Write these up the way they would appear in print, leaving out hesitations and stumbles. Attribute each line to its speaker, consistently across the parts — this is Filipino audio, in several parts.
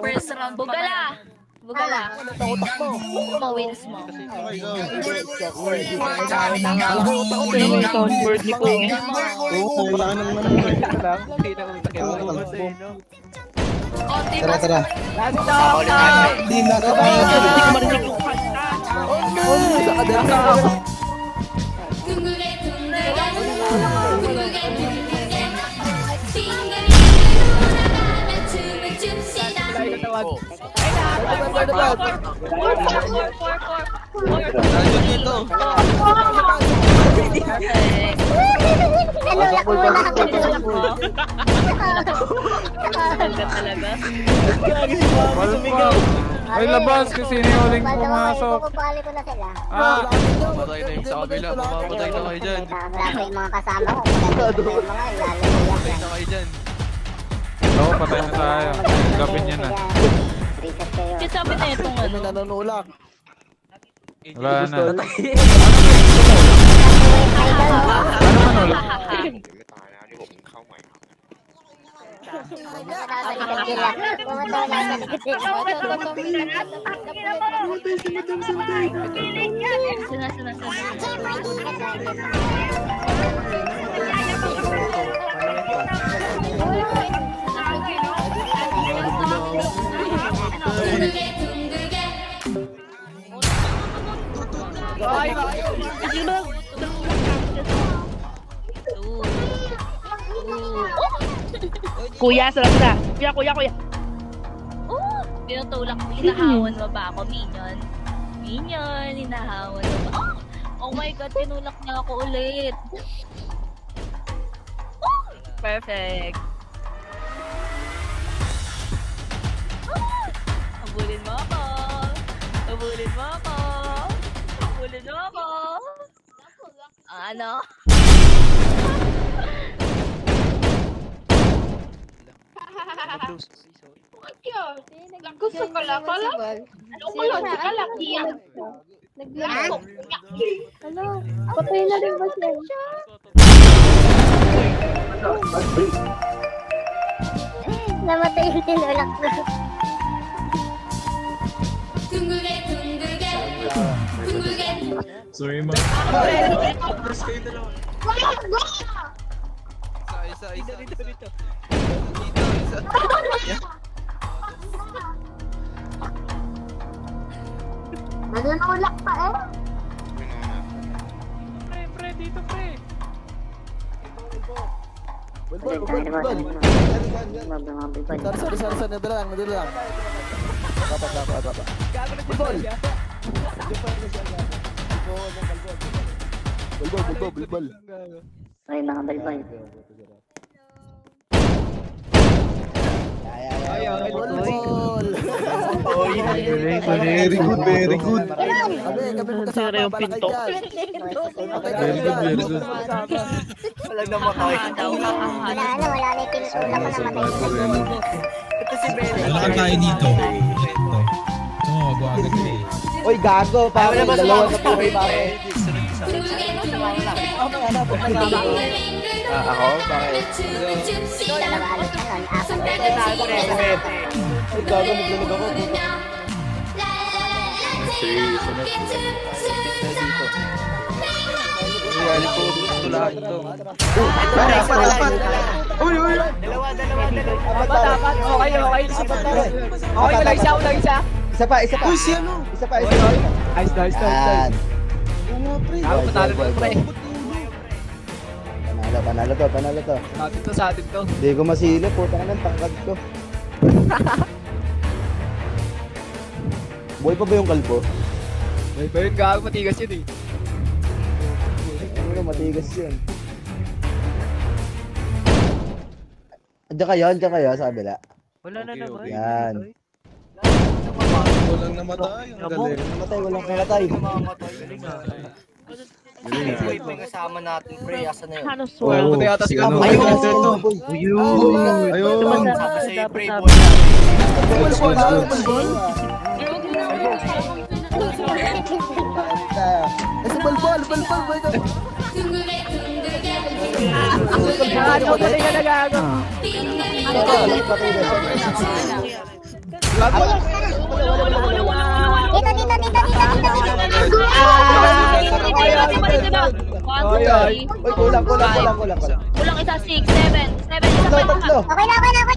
Speaker 1: First round. Bugala! Bugala. Wins mo.
Speaker 2: Soundboard ni ko.
Speaker 3: Wala ka naman Tara. Hindi na ka ba?
Speaker 4: Ay, labas kasi niuling pumasok.
Speaker 5: Patay na yung sa kabila. Mamamatay na kayo dyan.
Speaker 6: Mga kasama ko. Patay
Speaker 5: na kayo dyan.
Speaker 4: Oo, patay na tayo. Gapin niya na.
Speaker 1: Kasi sabi na itong ano.
Speaker 3: Nanunulak.
Speaker 4: Wala na.
Speaker 2: Kuya, sarap na. Kuya.
Speaker 1: Tinutulak, hinahawan mo ba ako, Minion? Minion, hinahawan mo ba? Oh my God, tinulak niya ako ulit. Perfect. Habulin mo ako. Ano?
Speaker 7: Gusto ko lang pala. Ano ko lang, saka lang iyak.
Speaker 6: Ano? Patay na rin ba siya? Namatay yung tinulak na.
Speaker 3: Sorry, ma.
Speaker 5: Isa.
Speaker 6: Nanunulak pa eh.
Speaker 4: Pre, dito pre.
Speaker 3: Sorry, nadala lang. Papa. Bulbol.
Speaker 6: Ay, mga balbal.
Speaker 3: Very good.
Speaker 2: Sira yung pinto.
Speaker 3: Very good.
Speaker 5: Walang namatay.
Speaker 6: Wala na yung tinutulak na namatay.
Speaker 5: Ito si Bele.
Speaker 8: Wala tayo dito. Oo, wag eh.
Speaker 3: Oy, gago. Parang dalawa na po kayo pare.
Speaker 5: Ako? Bakit?
Speaker 3: Ay, gago. Naglalag ako.
Speaker 5: Reali po. Tulahan ito.
Speaker 3: Uy.
Speaker 5: Dalawa.
Speaker 2: Dapat. Okay. Okay, ulang isa.
Speaker 3: Isa pa. Uy, si ano? Isa pa.
Speaker 2: Nice.
Speaker 3: Yan.
Speaker 2: Patalo ko, pre.
Speaker 3: Panalo to.
Speaker 2: Sa atin to.
Speaker 3: Hindi ko masilo. Puta ka ng tangkad ko. Buhay pa ba yung kalbo?
Speaker 2: May ba yun, gago, matigas yun eh.
Speaker 3: Ano, matigas yun. Andiyan kayo sa kabila.
Speaker 5: Wala na naman.
Speaker 3: Yan.
Speaker 8: Walang namatay. Ang galing.
Speaker 3: Walang kamatay.
Speaker 5: May kasama natin, pre. Asa na yun?
Speaker 2: Ano swell?
Speaker 8: Puti yata si ano.
Speaker 3: Ayun.
Speaker 5: Sabi sa'yo, pre, boy.
Speaker 3: Balbol.
Speaker 2: Ano ba rin ka nagago?
Speaker 3: Uy, kulang.
Speaker 1: Kulang isa, 6, 7, 7, isa pa,
Speaker 3: Tatlo.
Speaker 6: Okay na, tara na.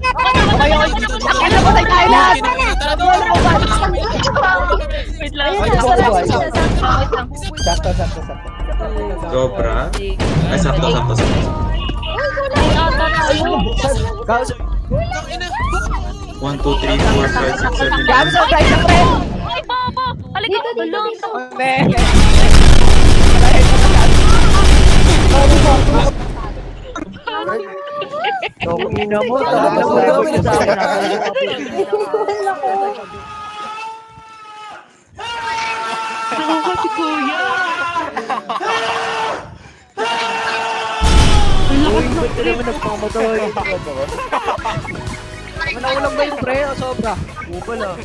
Speaker 2: Akin na patay tayo lahat!
Speaker 1: Wait lang.
Speaker 3: Sakto.
Speaker 9: Sobra? Ay, sakto.
Speaker 2: Gago,
Speaker 9: 1, 2, 3, 4, 5, 6, 7,
Speaker 2: gago sa tayo sa pre!
Speaker 1: Ay, baba! Halika, tulong!
Speaker 2: Ina mo,
Speaker 1: Si Kuya!
Speaker 2: Ba't naman nagpamamatay? Naulang ba yung pre o sobra? Upal ah.